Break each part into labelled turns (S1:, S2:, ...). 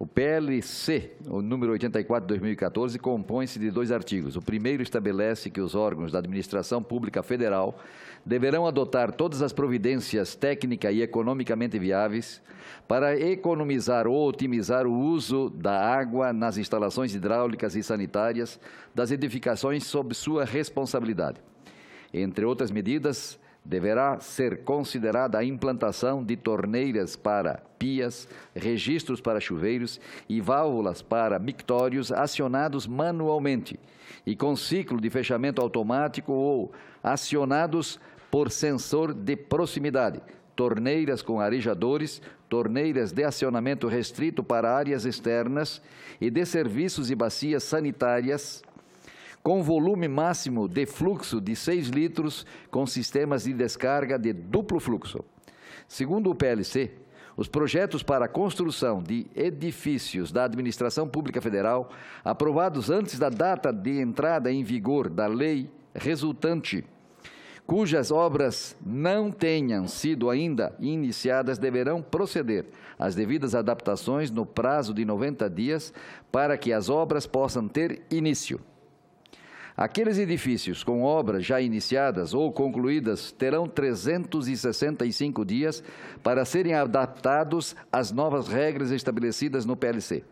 S1: O PLC, o número 84 de 2014, compõe-se de 2 artigos. O primeiro estabelece que os órgãos da Administração Pública Federal deverão adotar todas as providências técnicas e economicamente viáveis para economizar ou otimizar o uso da água nas instalações hidráulicas e sanitárias das edificações sob sua responsabilidade. Entre outras medidas, deverá ser considerada a implantação de torneiras para pias, registros para chuveiros e válvulas para mictórios acionados manualmente e com ciclo de fechamento automático ou acionados por sensor de proximidade, torneiras com arejadores, torneiras de acionamento restrito para áreas externas e de serviços e bacias sanitárias, com volume máximo de fluxo de 6 litros, com sistemas de descarga de duplo fluxo. Segundo o PLC, os projetos para a construção de edifícios da Administração Pública Federal, aprovados antes da data de entrada em vigor da lei resultante, cujas obras não tenham sido ainda iniciadas, deverão proceder às devidas adaptações no prazo de 90 dias para que as obras possam ter início. Aqueles edifícios com obras já iniciadas ou concluídas terão 365 dias para serem adaptados às novas regras estabelecidas no PLC.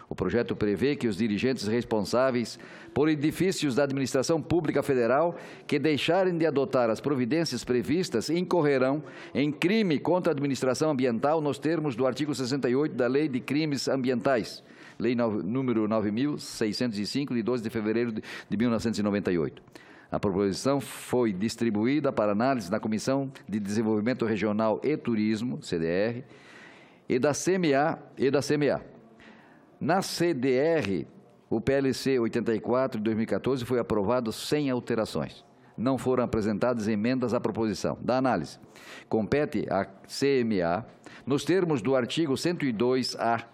S1: O projeto prevê que os dirigentes responsáveis por edifícios da Administração Pública Federal que deixarem de adotar as providências previstas incorrerão em crime contra a administração ambiental nos termos do artigo 68 da Lei de Crimes Ambientais, Lei número 9.605, de 12 de fevereiro de 1998. A proposição foi distribuída para análise na Comissão de Desenvolvimento Regional e Turismo, CDR, e da CMA. Na CDR, o PLC 84 de 2014 foi aprovado sem alterações. Não foram apresentadas emendas à proposição. Da análise, compete à CMA, nos termos do artigo 102-A,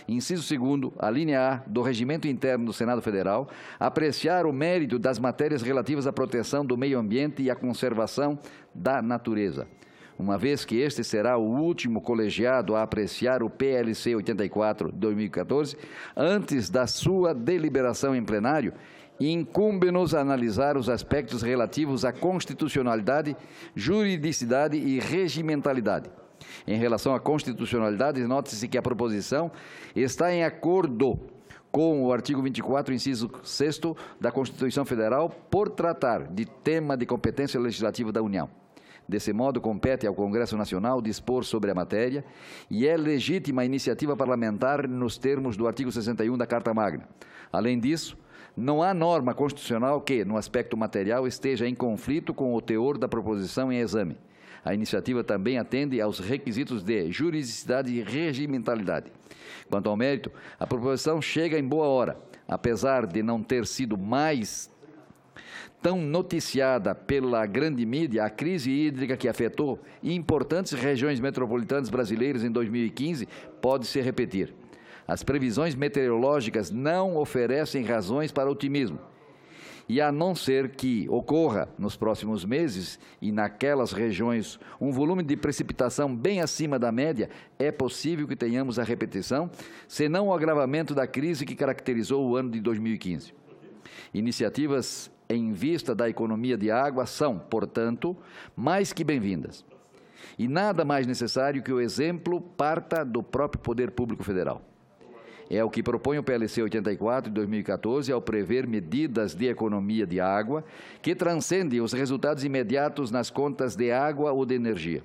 S1: inciso 2º, a linha A do Regimento Interno do Senado Federal, apreciar o mérito das matérias relativas à proteção do meio ambiente e à conservação da natureza. Uma vez que este será o último colegiado a apreciar o PLC 84 de 2014, antes da sua deliberação em plenário, incumbe-nos analisar os aspectos relativos à constitucionalidade, juridicidade e regimentalidade. Em relação à constitucionalidade, note-se que a proposição está em acordo com o artigo 24, inciso 6º da Constituição Federal, por tratar de tema de competência legislativa da União. Desse modo, compete ao Congresso Nacional dispor sobre a matéria e é legítima a iniciativa parlamentar nos termos do artigo 61 da Carta Magna. Além disso, não há norma constitucional que, no aspecto material, esteja em conflito com o teor da proposição em exame. A iniciativa também atende aos requisitos de juridicidade e regimentalidade. Quanto ao mérito, a proposição chega em boa hora, apesar de não ter sido tão noticiada pela grande mídia. A crise hídrica que afetou importantes regiões metropolitanas brasileiras em 2015 pode se repetir. As previsões meteorológicas não oferecem razões para otimismo. E a não ser que ocorra nos próximos meses e naquelas regiões um volume de precipitação bem acima da média, é possível que tenhamos a repetição, senão o agravamento da crise que caracterizou o ano de 2015. Iniciativas em vista da economia de água são, portanto, mais que bem-vindas. E nada mais necessário que o exemplo parta do próprio Poder Público Federal. É o que propõe o PLC 84 de 2014 ao prever medidas de economia de água que transcendem os resultados imediatos nas contas de água ou de energia.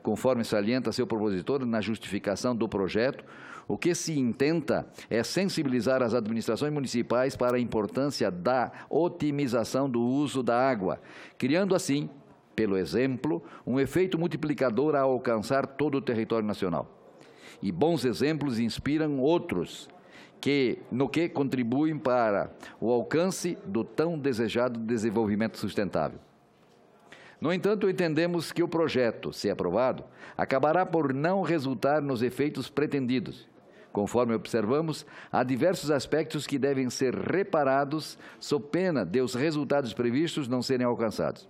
S1: Conforme salienta seu propositor na justificação do projeto, o que se intenta é sensibilizar as administrações municipais para a importância da otimização do uso da água, criando assim, pelo exemplo, um efeito multiplicador a alcançar todo o território nacional. E bons exemplos inspiram outros, no que contribuem para o alcance do tão desejado desenvolvimento sustentável. No entanto, entendemos que o projeto, se aprovado, acabará por não resultar nos efeitos pretendidos. Conforme observamos, há diversos aspectos que devem ser reparados sob pena de os resultados previstos não serem alcançados.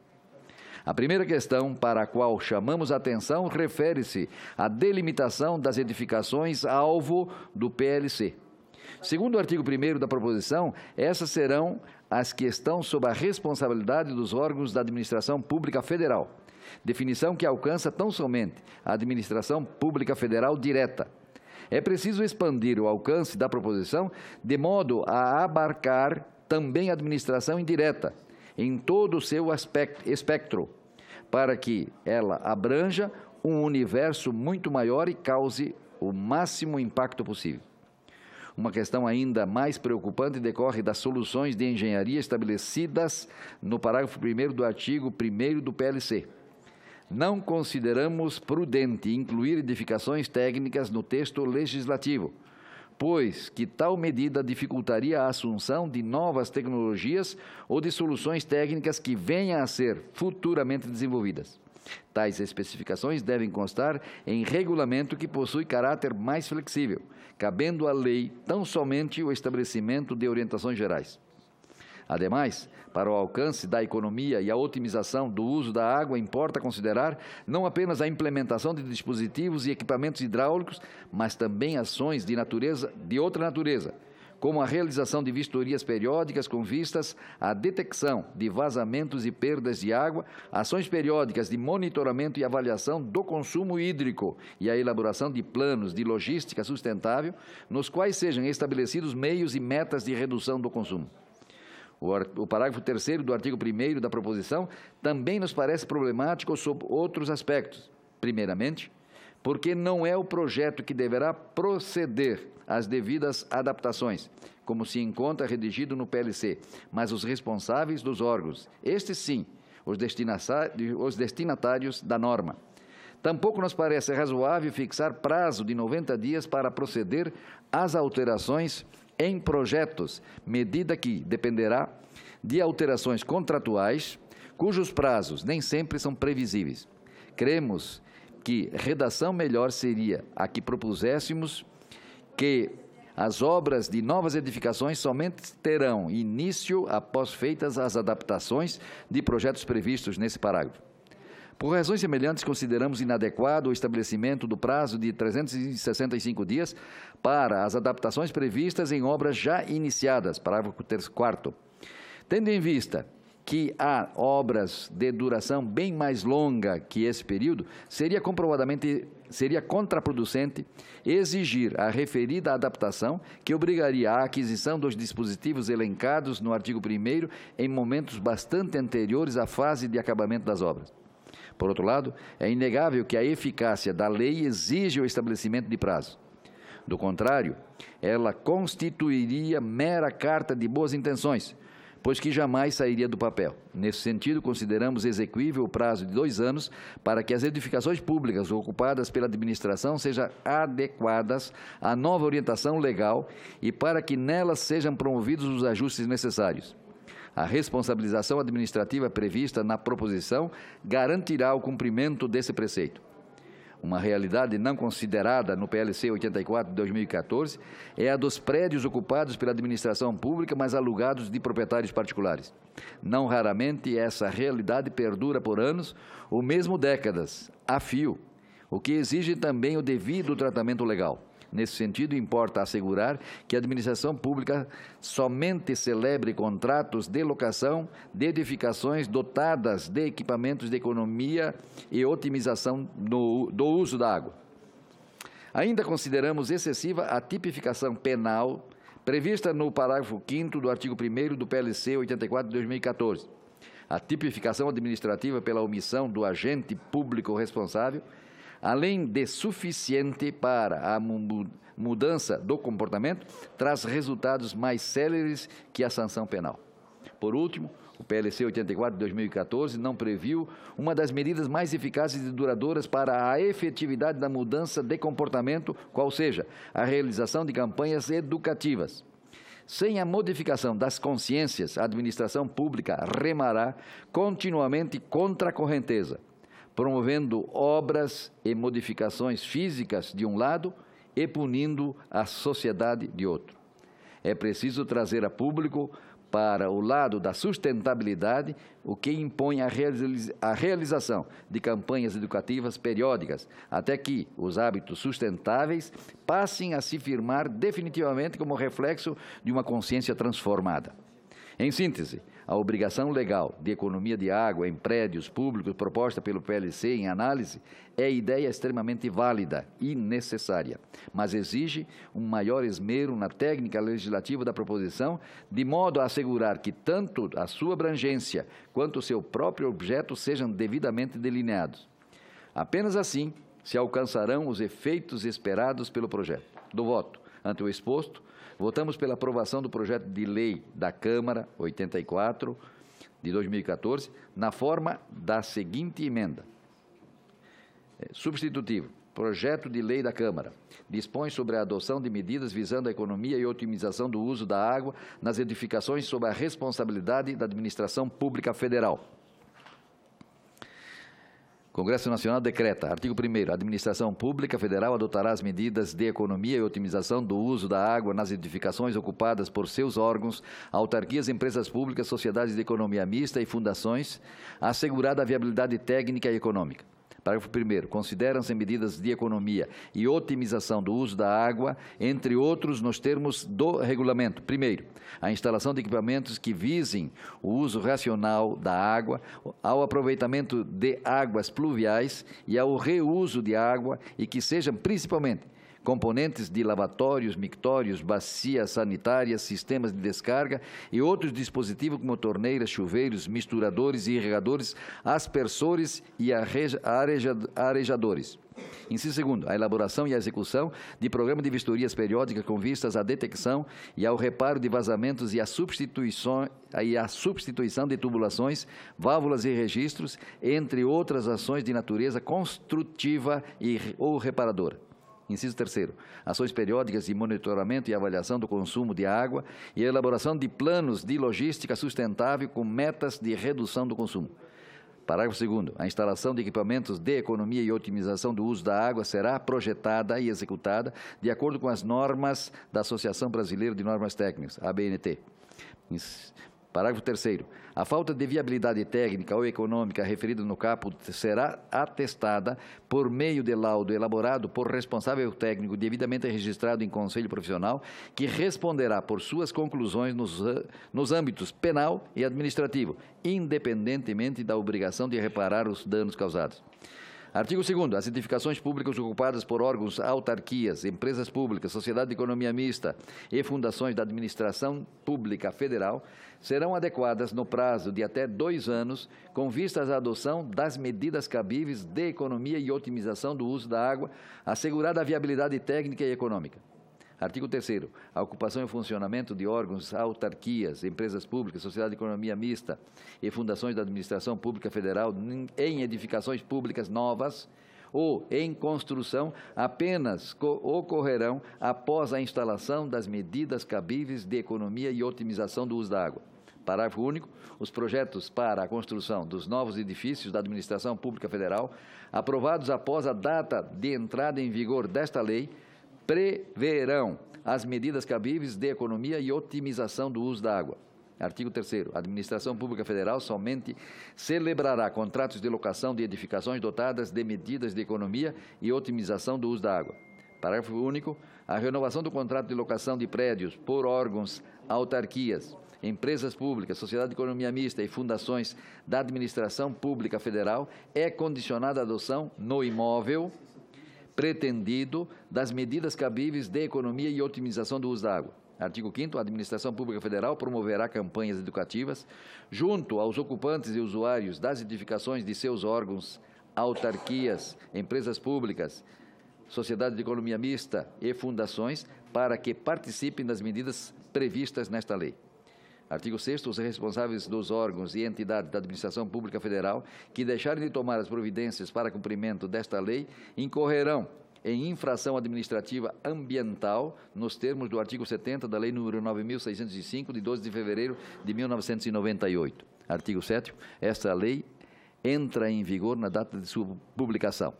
S1: A primeira questão para a qual chamamos a atenção refere-se à delimitação das edificações alvo do PLC. Segundo o artigo 1º da proposição, essas serão as que estão sob a responsabilidade dos órgãos da administração pública federal, definição que alcança tão somente a administração pública federal direta. É preciso expandir o alcance da proposição de modo a abarcar também a administração indireta, em todo o seu espectro, para que ela abranja um universo muito maior e cause o máximo impacto possível. Uma questão ainda mais preocupante decorre das soluções de engenharia estabelecidas no parágrafo 1º do artigo 1º do PLC. Não consideramos prudente incluir edificações técnicas no texto legislativo, pois que tal medida dificultaria a assunção de novas tecnologias ou de soluções técnicas que venham a ser futuramente desenvolvidas. Tais especificações devem constar em regulamento que possui caráter mais flexível, cabendo à lei tão somente o estabelecimento de orientações gerais. Ademais, para o alcance da economia e a otimização do uso da água, importa considerar não apenas a implementação de dispositivos e equipamentos hidráulicos, mas também ações de outra natureza, como a realização de vistorias periódicas com vistas à detecção de vazamentos e perdas de água, ações periódicas de monitoramento e avaliação do consumo hídrico e a elaboração de planos de logística sustentável, nos quais sejam estabelecidos meios e metas de redução do consumo. O parágrafo 3º do artigo 1º da proposição também nos parece problemático sob outros aspectos. Primeiramente, porque não é o projeto que deverá proceder às devidas adaptações, como se encontra redigido no PLC, mas os responsáveis dos órgãos, estes sim, os destinatários da norma. Tampouco nos parece razoável fixar prazo de 90 dias para proceder às alterações em projetos, medida que dependerá de alterações contratuais, cujos prazos nem sempre são previsíveis. Cremos que redação melhor seria a que propuséssemos que as obras de novas edificações somente terão início após feitas as adaptações de projetos previstos nesse parágrafo. Por razões semelhantes, consideramos inadequado o estabelecimento do prazo de 365 dias para as adaptações previstas em obras já iniciadas, parágrafo 4º. Tendo em vista que há obras de duração bem mais longa que esse período, seria contraproducente exigir a referida adaptação, que obrigaria à aquisição dos dispositivos elencados no artigo 1º em momentos bastante anteriores à fase de acabamento das obras. Por outro lado, é inegável que a eficácia da lei exige o estabelecimento de prazo. Do contrário, ela constituiria mera carta de boas intenções, pois que jamais sairia do papel. Nesse sentido, consideramos exequível o prazo de 2 anos para que as edificações públicas ocupadas pela administração sejam adequadas à nova orientação legal e para que nelas sejam promovidos os ajustes necessários. A responsabilização administrativa prevista na proposição garantirá o cumprimento desse preceito. Uma realidade não considerada no PLC 84 de 2014 é a dos prédios ocupados pela administração pública, mas alugados de proprietários particulares. Não raramente essa realidade perdura por anos ou mesmo décadas, a fio, o que exige também o devido tratamento legal. Nesse sentido, importa assegurar que a administração pública somente celebre contratos de locação de edificações dotadas de equipamentos de economia e otimização do uso da água. Ainda consideramos excessiva a tipificação penal prevista no parágrafo 5º do artigo 1º do PLC 84 de 2014. A tipificação administrativa pela omissão do agente público responsável, além de suficiente para a mudança do comportamento, traz resultados mais céleres que a sanção penal. Por último, o PLC 84 de 2014 não previu uma das medidas mais eficazes e duradouras para a efetividade da mudança de comportamento, qual seja a realização de campanhas educativas. Sem a modificação das consciências, a administração pública remará continuamente contra a correnteza, promovendo obras e modificações físicas de um lado e punindo a sociedade de outro. É preciso trazer a público para o lado da sustentabilidade, o que impõe a realização de campanhas educativas periódicas, até que os hábitos sustentáveis passem a se firmar definitivamente como reflexo de uma consciência transformada. Em síntese, a obrigação legal de economia de água em prédios públicos proposta pelo PLC em análise é ideia extremamente válida e necessária, mas exige um maior esmero na técnica legislativa da proposição, de modo a assegurar que tanto a sua abrangência quanto o seu próprio objeto sejam devidamente delineados. Apenas assim se alcançarão os efeitos esperados pelo projeto. Do voto ante o exposto, votamos pela aprovação do projeto de lei da Câmara 84 de 2014, na forma da seguinte emenda. Substitutivo. Projeto de lei da Câmara dispõe sobre a adoção de medidas visando a economia e otimização do uso da água nas edificações sob a responsabilidade da Administração Pública Federal. Congresso Nacional decreta, artigo 1º, a Administração Pública Federal adotará as medidas de economia e otimização do uso da água nas edificações ocupadas por seus órgãos, autarquias, empresas públicas, sociedades de economia mista e fundações, assegurada a viabilidade técnica e econômica. Parágrafo 1º. Consideram-se medidas de economia e otimização do uso da água, entre outros, nos termos do regulamento. Primeiro, a instalação de equipamentos que visem o uso racional da água, ao aproveitamento de águas pluviais e ao reuso de água e que sejam, principalmente, componentes de lavatórios, mictórios, bacias sanitárias, sistemas de descarga e outros dispositivos como torneiras, chuveiros, misturadores e irrigadores, aspersores e arejadores. Inciso 2º, a elaboração e a execução de programa de vistorias periódicas com vistas à detecção e ao reparo de vazamentos e à substituição de tubulações, válvulas e registros, entre outras ações de natureza construtiva ou reparadora. Inciso 3º, ações periódicas de monitoramento e avaliação do consumo de água e a elaboração de planos de logística sustentável com metas de redução do consumo. Parágrafo 2º, a instalação de equipamentos de economia e otimização do uso da água será projetada e executada de acordo com as normas da Associação Brasileira de Normas Técnicas, ABNT. Parágrafo 3º. A falta de viabilidade técnica ou econômica referida no caput será atestada por meio de laudo elaborado por responsável técnico devidamente registrado em conselho profissional, que responderá por suas conclusões nos âmbitos penal e administrativo, independentemente da obrigação de reparar os danos causados. Artigo 2º. As edificações públicas ocupadas por órgãos, autarquias, empresas públicas, sociedade de economia mista e fundações da Administração Pública Federal serão adequadas no prazo de até 2 anos, com vistas à adoção das medidas cabíveis de economia e otimização do uso da água, assegurada a viabilidade técnica e econômica. Artigo 3º. A ocupação e funcionamento de órgãos, autarquias, empresas públicas, sociedade de economia mista e fundações da Administração Pública Federal em edificações públicas novas ou em construção apenas ocorrerão após a instalação das medidas cabíveis de economia e otimização do uso da água. Parágrafo único. Os projetos para a construção dos novos edifícios da Administração Pública Federal, aprovados após a data de entrada em vigor desta lei, preverão as medidas cabíveis de economia e otimização do uso da água. Artigo 3º. A Administração Pública Federal somente celebrará contratos de locação de edificações dotadas de medidas de economia e otimização do uso da água. Parágrafo único. A renovação do contrato de locação de prédios por órgãos, autarquias, empresas públicas, sociedade de economia mista e fundações da Administração Pública Federal é condicionada à adoção no imóvel pretendido das medidas cabíveis de economia e otimização do uso da água. Artigo 5º. A Administração Pública Federal promoverá campanhas educativas junto aos ocupantes e usuários das edificações de seus órgãos, autarquias, empresas públicas, sociedade de economia mista e fundações para que participem das medidas previstas nesta lei. Artigo 6º. Os responsáveis dos órgãos e entidades da Administração Pública Federal que deixarem de tomar as providências para cumprimento desta lei incorrerão em infração administrativa ambiental nos termos do artigo 70 da Lei nº 9.605, de 12 de fevereiro de 1998. Artigo 7º. Esta lei entra em vigor na data de sua publicação.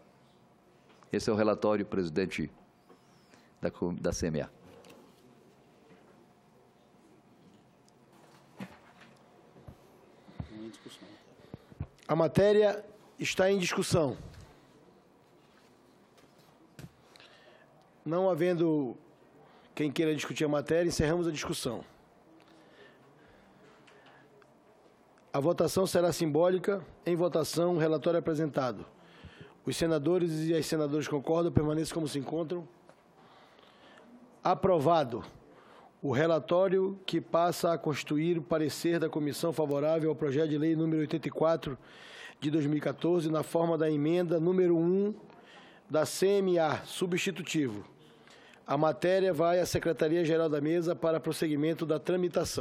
S1: Esse é o relatório, presidente da CMA.
S2: A matéria está em discussão. Não havendo quem queira discutir a matéria, encerramos a discussão. A votação será simbólica. Em votação, o relatório apresentado. Os senadores e as senadoras concordam, permaneçam como se encontram. Aprovado o relatório que passa a constituir o parecer da comissão favorável ao projeto de lei número 84 de 2014, na forma da emenda número 1 da CMA, substitutivo. A matéria vai à Secretaria-Geral da Mesa para prosseguimento da tramitação.